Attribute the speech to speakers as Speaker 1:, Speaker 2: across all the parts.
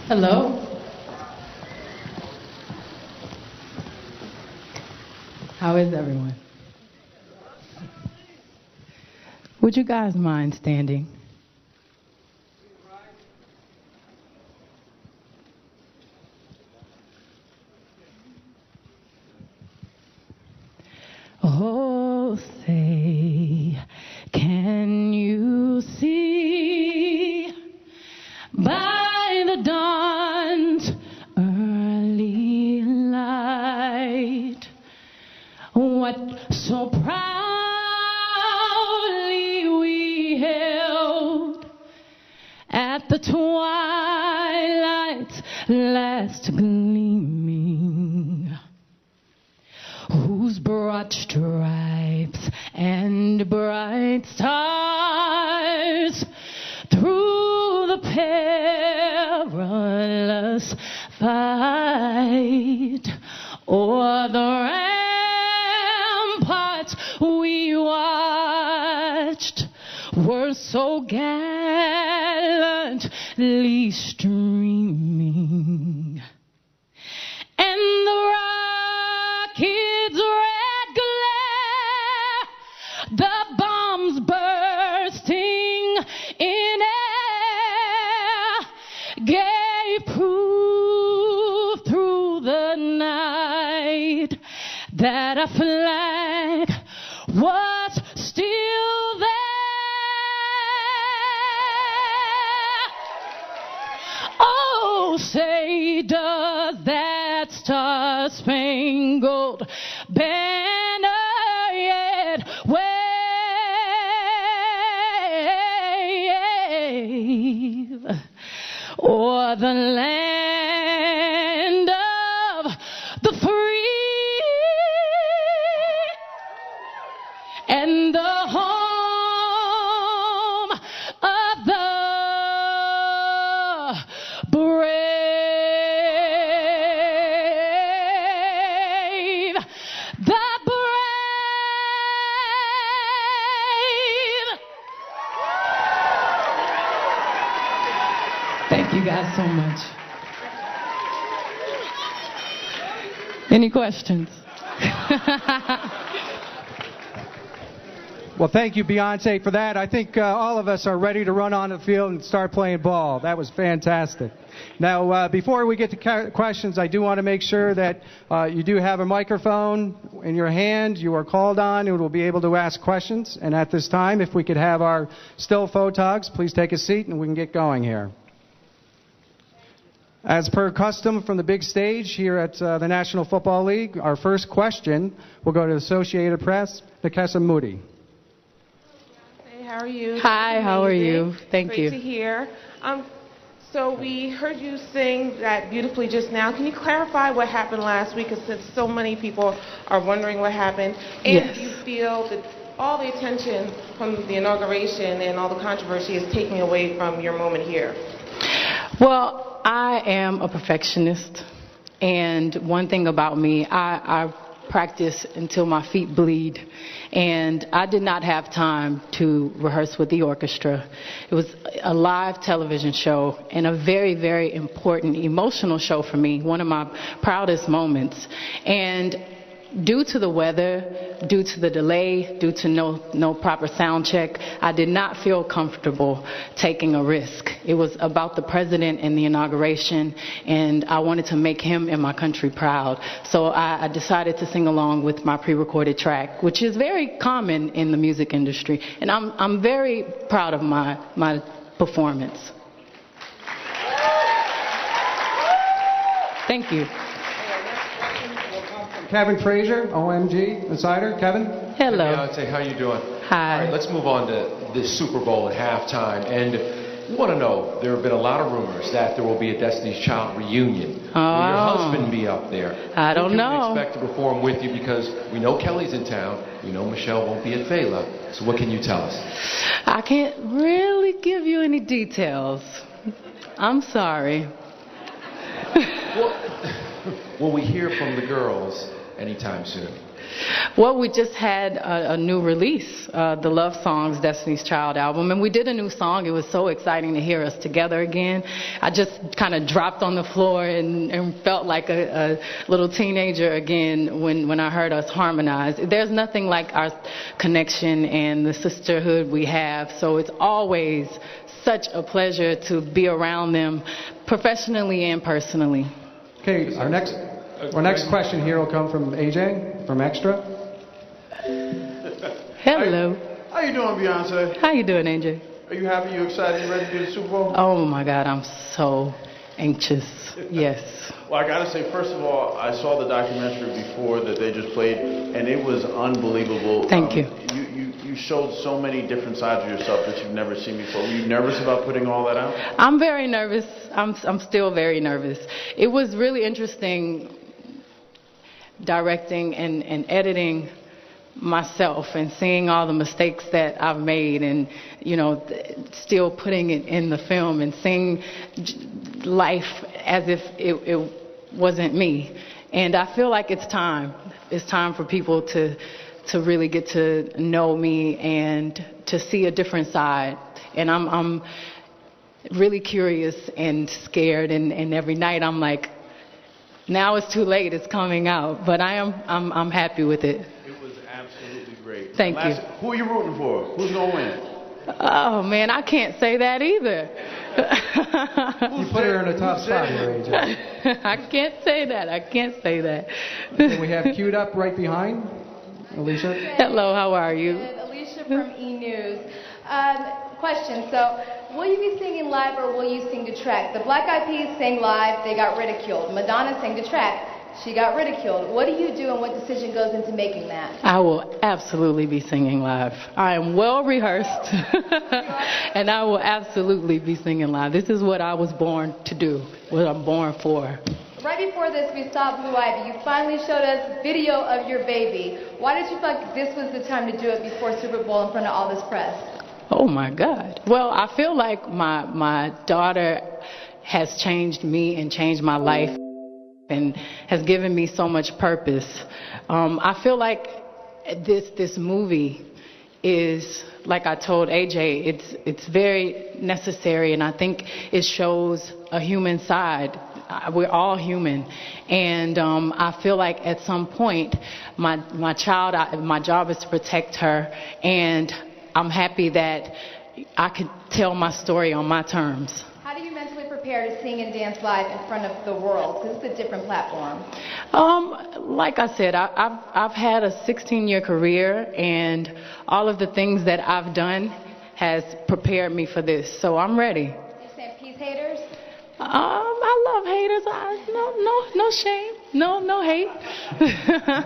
Speaker 1: Hello. How is everyone? Would you guys mind standing? Oh, say, can you see by the dawn's early light what so proudly we held at the twilight's last gleaming, whose broad stripes and bright stars through the perilous fight o'er the ramparts we watched were so gallantly streaming, and the rocket's red glare, the bombs bursting in air, gave proof through the night that a flag was still there. Oh, say, does that star-spangled banner yet wave o'er the land of the free and the home of the brave, the brave. Thank you guys so much. Any questions?
Speaker 2: Well, thank you, Beyoncé, for that. I think all of us are ready to run on the field and start playing ball. That was fantastic. Now, before we get to questions, I do want to make sure that you do have a microphone in your hand. You are called on and will be able to ask questions. And at this time, if we could have our still photogs, please take a seat and we can get going here. As per custom from the big stage here at the National Football League, our first question will go to the Associated Press, Nikesa Moody.
Speaker 3: How are you?
Speaker 1: Hi, how are you? Thank you.
Speaker 3: Great to hear. So we heard you sing that beautifully just now. Can you clarify what happened last week? Because since so many people are wondering what happened, and
Speaker 1: Yes.
Speaker 3: do you feel that all the attention from the inauguration and all the controversy is taking away from your moment here?
Speaker 1: Well, I am a perfectionist, and one thing about me, I practice until my feet bleed, and I did not have time to rehearse with the orchestra. It was a live television show and a very, very important emotional show for me, one of my proudest moments. And due to the weather, due to the delay, due to no proper sound check, I did not feel comfortable taking a risk. It was about the president and the inauguration, and I wanted to make him and my country proud. So I decided to sing along with my pre-recorded track, which is very common in the music industry. And I'm very proud of my performance. Thank you.
Speaker 2: Kevin Frazier, OMG Insider. Kevin?
Speaker 1: Hello.
Speaker 4: Hey, Beyoncé, how you doing?
Speaker 1: Hi.
Speaker 4: All right, let's move on to this Super Bowl at halftime. And we want to know, there have been a lot of rumors that there will be a Destiny's Child reunion.
Speaker 1: Oh.
Speaker 4: Will your husband be up there?
Speaker 1: I don't know.
Speaker 4: Who can we expect to perform with you? Because we know Kelly's in town. We know Michelle won't be at Fela. So what can you tell us?
Speaker 1: I can't really give you any details. I'm sorry.
Speaker 4: Will we hear from the girls anytime soon?
Speaker 1: Well, we just had a new release, the Love Songs Destiny's Child album, and we did a new song. It was so exciting to hear us together again. I just kind of dropped on the floor and felt like a little teenager again when I heard us harmonize. There's nothing like our connection and the sisterhood we have, so it's always such a pleasure to be around them professionally and personally.
Speaker 2: Okay, our next question here will come from AJ from Extra.
Speaker 1: Hello.
Speaker 5: How you doing, Beyonce?
Speaker 1: How you doing, AJ?
Speaker 5: Are you happy? You excited? You ready to do the Super Bowl?
Speaker 1: Oh my God, I'm so anxious. Yes.
Speaker 5: Well, I gotta say, first of all, I saw the documentary before that they just played, and it was unbelievable.
Speaker 1: Thank you.
Speaker 5: You showed so many different sides of yourself that you've never seen before. Were you nervous about putting all that out?
Speaker 1: I'm very nervous. I'm still very nervous. It was really interesting directing and editing myself and seeing all the mistakes that I've made and, still putting it in the film and seeing life as if it wasn't me. And I feel like it's time. It's time for people to really get to know me and to see a different side. And I'm really curious and scared, and every night I'm like, now it's too late, it's coming out. But I'm happy with it.
Speaker 5: It was absolutely great.
Speaker 1: Thank you.
Speaker 5: Who are you rooting for? Who's gonna win?
Speaker 1: Oh man, I can't say that either.
Speaker 2: You put her in a tough spot here, AJ.
Speaker 1: I can't say that.
Speaker 2: Okay, we have queued up right behind Alicia.
Speaker 1: Hello, how are you?
Speaker 6: Alicia from E! News. Question, so will you be singing live or will you sing to track? The Black Eyed Peas sang live, they got ridiculed. Madonna sang to track, she got ridiculed. What do you do and what decision goes into making that?
Speaker 1: I will absolutely be singing live. I am well rehearsed and I will absolutely be singing live. This is what I was born to do, what I'm born for.
Speaker 6: Right before this, we saw Blue Ivy. You finally showed us video of your baby. Why did you feel like this was the time to do it before Super Bowl in front of all this press?
Speaker 1: Oh my God. Well, I feel like my daughter has changed me and changed my life and has given me so much purpose. I feel like this movie is, like I told AJ, it's very necessary, and I think it shows a human side. We're all human, and I feel like at some point my child, my job is to protect her, and I'm happy that I could tell my story on my terms.
Speaker 6: How do you mentally prepare to sing and dance live in front of the world? Because it's a different platform.
Speaker 1: Like I said, I've had a 16-year career, and all of the things that I've done has prepared me for this. So I'm ready.
Speaker 6: You saying peace haters?
Speaker 1: I love haters. No shame. No hate.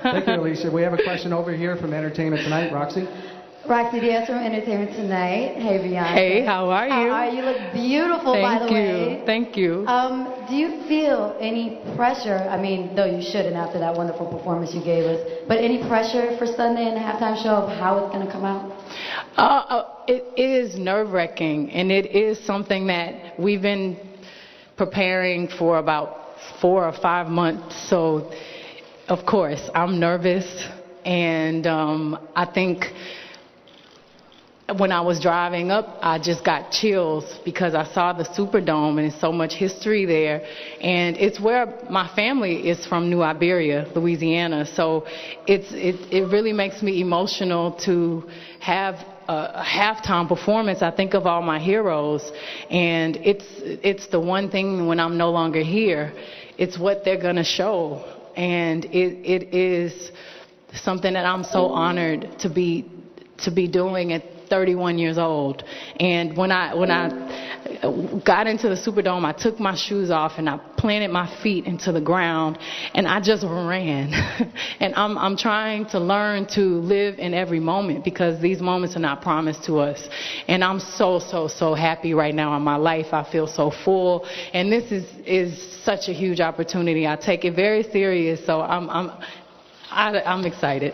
Speaker 2: Thank you, Alicia. We have a question over here from Entertainment Tonight. Roxy?
Speaker 7: Roxy Diaz from Entertainment Tonight. Hey, Beyonce.
Speaker 1: Hey, how are you?
Speaker 7: How are you? Look beautiful, by the way.
Speaker 1: Thank you.
Speaker 7: Do you feel any pressure? I mean, though you shouldn't after that wonderful performance you gave us, but any pressure for Sunday and the halftime show of how it's going to come out?
Speaker 1: It is nerve-wracking, and it is something that we've been preparing for about 4 or 5 months. So, of course, I'm nervous, and I think when I was driving up, I just got chills because I saw the Superdome, and there's so much history there. And it's where my family is from, New Iberia, Louisiana. So it really makes me emotional to have a halftime performance. I think of all my heroes, and it's the one thing when I'm no longer here. It's what they're going to show, and it is something that I'm so honored to be doing at 31 years old. And when I got into the Superdome, I took my shoes off and I planted my feet into the ground, and I just ran. And I'm trying to learn to live in every moment, because these moments are not promised to us. And I'm so happy right now in my life. I feel so full, and this is such a huge opportunity. I take it very serious, so I'm excited.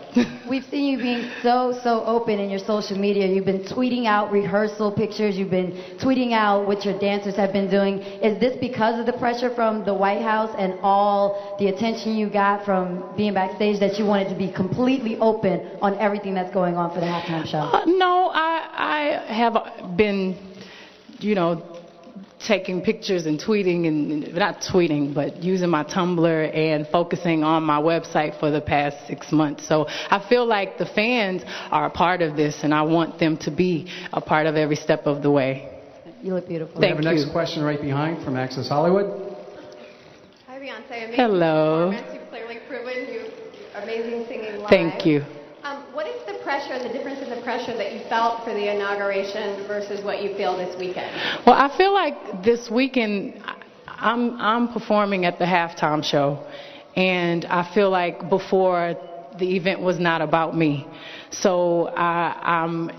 Speaker 7: We've seen you being so open in your social media. You've been tweeting out rehearsal pictures. You've been tweeting out what your dancers have been doing. Is this because of the pressure from the White House and all the attention you got from being backstage that you wanted to be completely open on everything that's going on for the halftime show?
Speaker 1: No, I have been, taking pictures and tweeting, and not tweeting, but using my Tumblr and focusing on my website for the past 6 months. So I feel like the fans are a part of this, and I want them to be a part of every step of the way.
Speaker 7: You look beautiful.
Speaker 2: We have a next question right behind from Access Hollywood.
Speaker 8: Hi, Beyoncé. Amazing
Speaker 1: Hello.
Speaker 8: performance. You've clearly proven you amazing singing live.
Speaker 1: Thank you.
Speaker 8: What is the pressure, the difference in the pressure that you felt for the inauguration versus what you feel this weekend?
Speaker 1: Well, I feel like this weekend I'm performing at the halftime show, and I feel like before the event was not about me. So I'm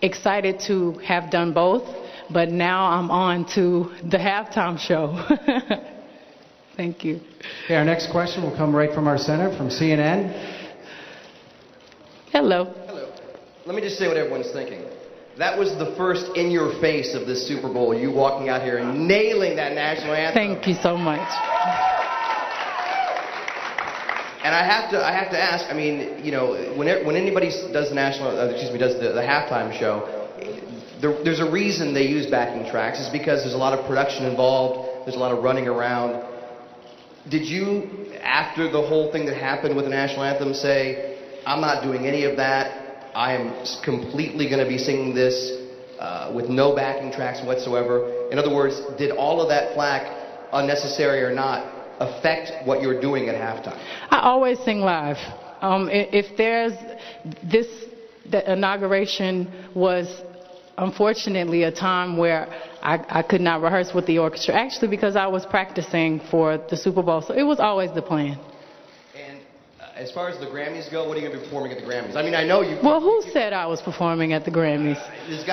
Speaker 1: excited to have done both, but now I'm on to the halftime show. Thank you.
Speaker 2: Okay, our next question will come right from our center, from CNN.
Speaker 1: Hello.
Speaker 9: Hello. Let me just say what everyone's thinking. That was the first in your face of this Super Bowl, you walking out here and nailing that national anthem.
Speaker 1: Thank you so much.
Speaker 9: And I have to ask, I mean, when anybody does the the halftime show, there's a reason they use backing tracks. It's because there's a lot of production involved, there's a lot of running around. Did you, after the whole thing that happened with the national anthem, say, I'm not doing any of that, I am completely going to be singing this with no backing tracks whatsoever? In other words, did all of that flack, unnecessary or not, affect what you're doing at halftime?
Speaker 1: I always sing live. If there's the inauguration was unfortunately a time where I could not rehearse with the orchestra, actually because I was practicing for the Super Bowl, so it was always the plan.
Speaker 9: As far as the Grammys go, what are you going to be performing at the Grammys? I mean, I know you...
Speaker 1: Well, who said I was performing at the Grammys?
Speaker 9: You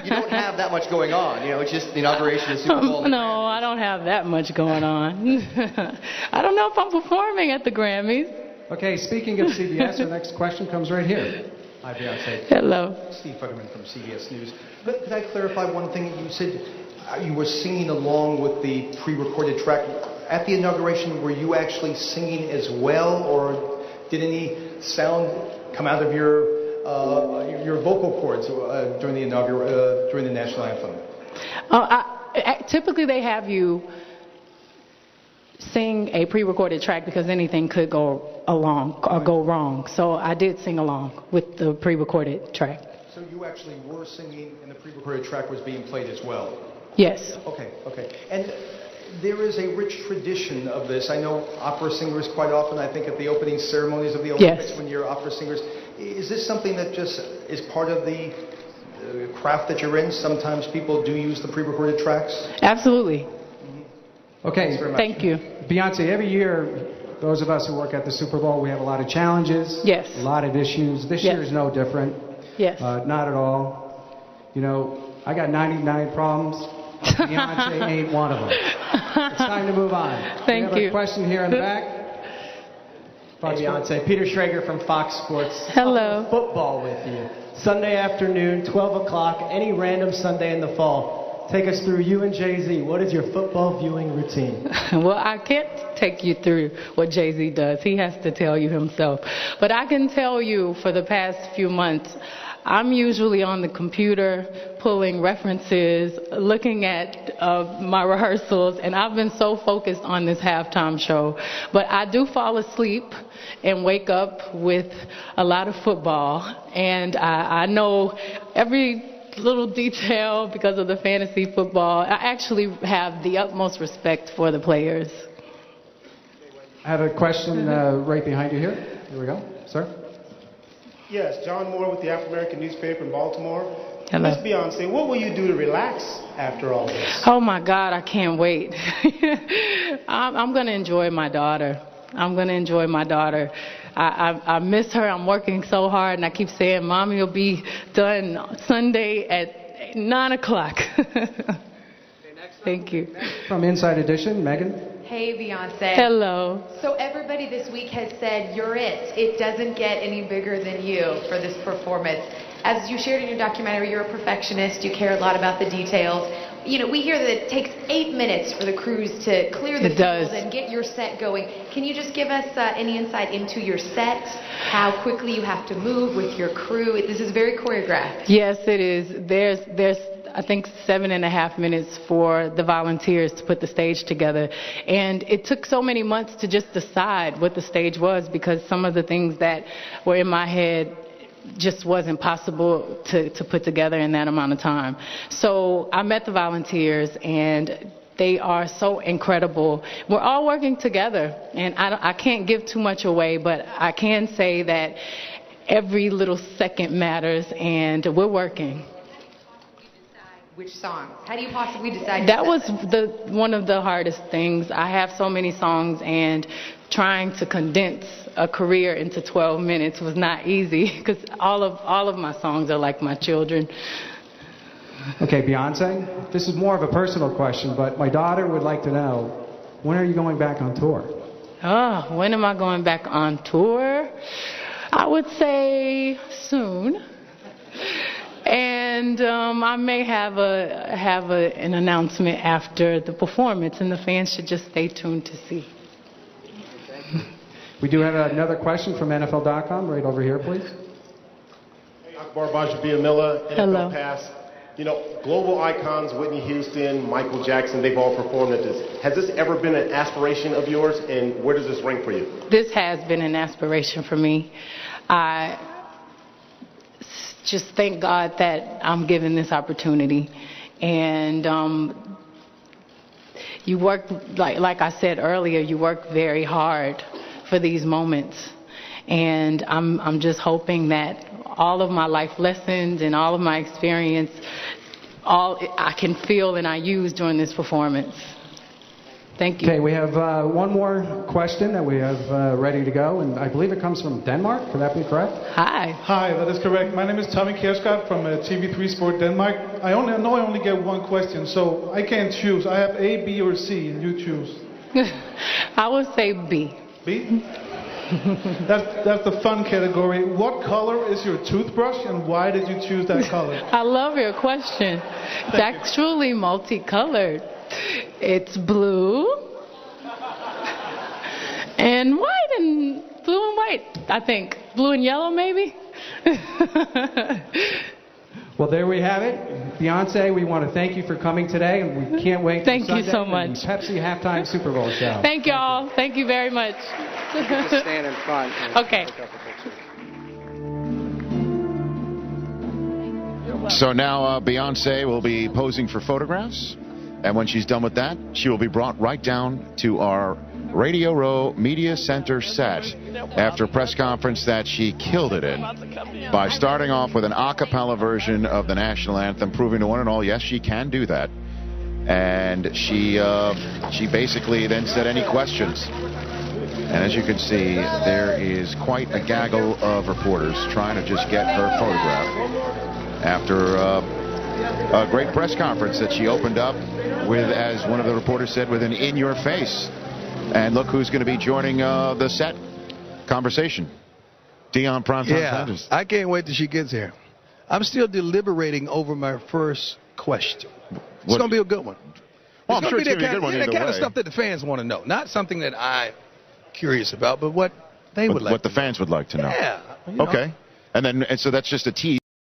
Speaker 9: don't have that much going on. It's just the inauguration of the Super Bowl.
Speaker 1: No, I don't have that much going on. I don't know if I'm performing at the Grammys.
Speaker 2: Okay, speaking of CBS, our next question comes right here. Hi, Beyoncé.
Speaker 1: Hello.
Speaker 10: Steve Futterman from CBS News. Could I clarify one thing? You said you were singing along with the pre-recorded track. At the inauguration, were you actually singing as well, or did any sound come out of your vocal cords during the national anthem?
Speaker 1: Typically, they have you sing a pre-recorded track because anything could go wrong. So I did sing along with the pre-recorded track.
Speaker 10: So you actually were singing, and the pre-recorded track was being played as well?
Speaker 1: Yes.
Speaker 10: Okay. And there is a rich tradition of this. I know opera singers quite often, I think at the opening ceremonies of the Olympics,
Speaker 1: yes,
Speaker 10: when you're opera singers. Is this something that just is part of the craft that you're in? Sometimes people do use the pre-recorded tracks?
Speaker 1: Absolutely.
Speaker 2: Okay,
Speaker 1: thank you.
Speaker 2: Beyonce, every year, those of us who work at the Super Bowl, we have a lot of challenges.
Speaker 1: Yes.
Speaker 2: A lot of issues. This year is no different.
Speaker 1: Yes.
Speaker 2: Not at all. I got 99 problems. Beyonce ain't one of them. It's time to move on.
Speaker 1: Thank you.
Speaker 2: We have a question here in the back.
Speaker 11: Hey, Beyonce. Peter Schrager from Fox Sports.
Speaker 1: Hello.
Speaker 11: Football with you. Sunday afternoon, 12 o'clock, any random Sunday in the fall. Take us through you and Jay-Z. What is your football viewing routine?
Speaker 1: Well, I can't take you through what Jay-Z does. He has to tell you himself. But I can tell you for the past few months, I'm usually on the computer pulling references, looking at my rehearsals, and I've been so focused on this halftime show. But I do fall asleep and wake up with a lot of football, and I know every little detail because of the fantasy football. I actually have the utmost respect for the players.
Speaker 2: I have a question right behind you here. Here we go. Sir?
Speaker 12: Yes, John Moore with the African American newspaper in Baltimore.
Speaker 1: Hello.
Speaker 12: Miss Beyoncé, what will you do to relax after all this?
Speaker 1: Oh my God, I can't wait. I'm going to enjoy my daughter. I miss her. I'm working so hard, and I keep saying, Mommy will be done Sunday at 9 o'clock. Thank you.
Speaker 2: From Inside Edition, Megan.
Speaker 13: Hey, Beyoncé.
Speaker 1: Hello.
Speaker 13: So everybody this week has said you're it. It doesn't get any bigger than you for this performance. As you shared in your documentary, you're a perfectionist. You care a lot about the details. You know, we hear that it takes 8 minutes for the crews to clear the field and get your set going. Can you just give us any insight into your set, how quickly you have to move with your crew? This is very choreographed.
Speaker 1: Yes, it is. There's I think 7.5 minutes for the volunteers to put the stage together. And it took so many months to just decide what the stage was, because some of the things that were in my head just wasn't possible to put together in that amount of time. So I met the volunteers, and they are so incredible. We're all working together, and I can't give too much away, but I can say that every little second matters, and we're working.
Speaker 13: Which songs? How do you possibly decide?
Speaker 1: That was one of the hardest things. I have so many songs, and trying to condense a career into 12 minutes was not easy, because all of my songs are like my children.
Speaker 2: Okay, Beyonce, this is more of a personal question, but my daughter would like to know, when are you going back on tour?
Speaker 1: Oh, when am I going back on tour? I would say soon. And I may have an announcement after the performance, and the fans should just stay tuned to see.
Speaker 2: We do have another question from NFL.com. Right over here, please.
Speaker 12: Hey, Akbar Bajabiamila, NFL
Speaker 1: Hello.
Speaker 12: Pass. You know, global icons, Whitney Houston, Michael Jackson, they've all performed at this. Has this ever been an aspiration of yours, and where does this rank for you?
Speaker 1: This has been an aspiration for me. I just thank God that I'm given this opportunity. And you work, like I said earlier, you work very hard for these moments. And I'm just hoping that all of my life lessons and all of my experience, all I can feel and I use during this performance. Thank you.
Speaker 2: Okay, we have one more question that we have ready to go, and I believe it comes from Denmark. Could that be correct?
Speaker 1: Hi.
Speaker 14: Hi, that is correct. My name is Tommy Kjærsgaard from TV3 Sport Denmark. I only get one question, so I can't choose. I have A, B, or C, and you choose.
Speaker 1: I would say B.
Speaker 14: B? That's the fun category. What color is your toothbrush, and why did you choose that color?
Speaker 1: I love your question. It's actually multicolored. It's blue and white, and blue and white, I think. Blue and yellow, maybe?
Speaker 2: Well, there we have it. Beyonce, we want to thank you for coming today, and we can't wait
Speaker 1: Thank
Speaker 2: for
Speaker 1: you so much.
Speaker 2: the Pepsi halftime Super Bowl show.
Speaker 1: Thank you all. Thank you very much.
Speaker 15: Just stand in front.
Speaker 1: Okay.
Speaker 16: So now Beyonce will be posing for photographs, and when she's done with that, she will be brought right down to our Radio Row Media Center set after a press conference that she killed it in by starting off with an a cappella version of the national anthem, proving to one and all, yes, she can do that. And she basically then said, any questions? And as you can see, there is quite a gaggle of reporters trying to just get her photograph after a great press conference that she opened up with, as one of the reporters said, with an in your face. And look who's going to be joining the set conversation. Dion Primetime.
Speaker 17: Yeah, I can't wait till she gets here. I'm still deliberating over my first question. It's going to be a good one.
Speaker 16: Well, I'm sure it's going to be a good one either
Speaker 17: the kind of
Speaker 16: way.
Speaker 17: stuff that the fans want to know. Not something that I'm curious about, but what they would like
Speaker 16: what the fans would like to know.
Speaker 17: Yeah. You know.
Speaker 16: Okay. And so that's just a tease.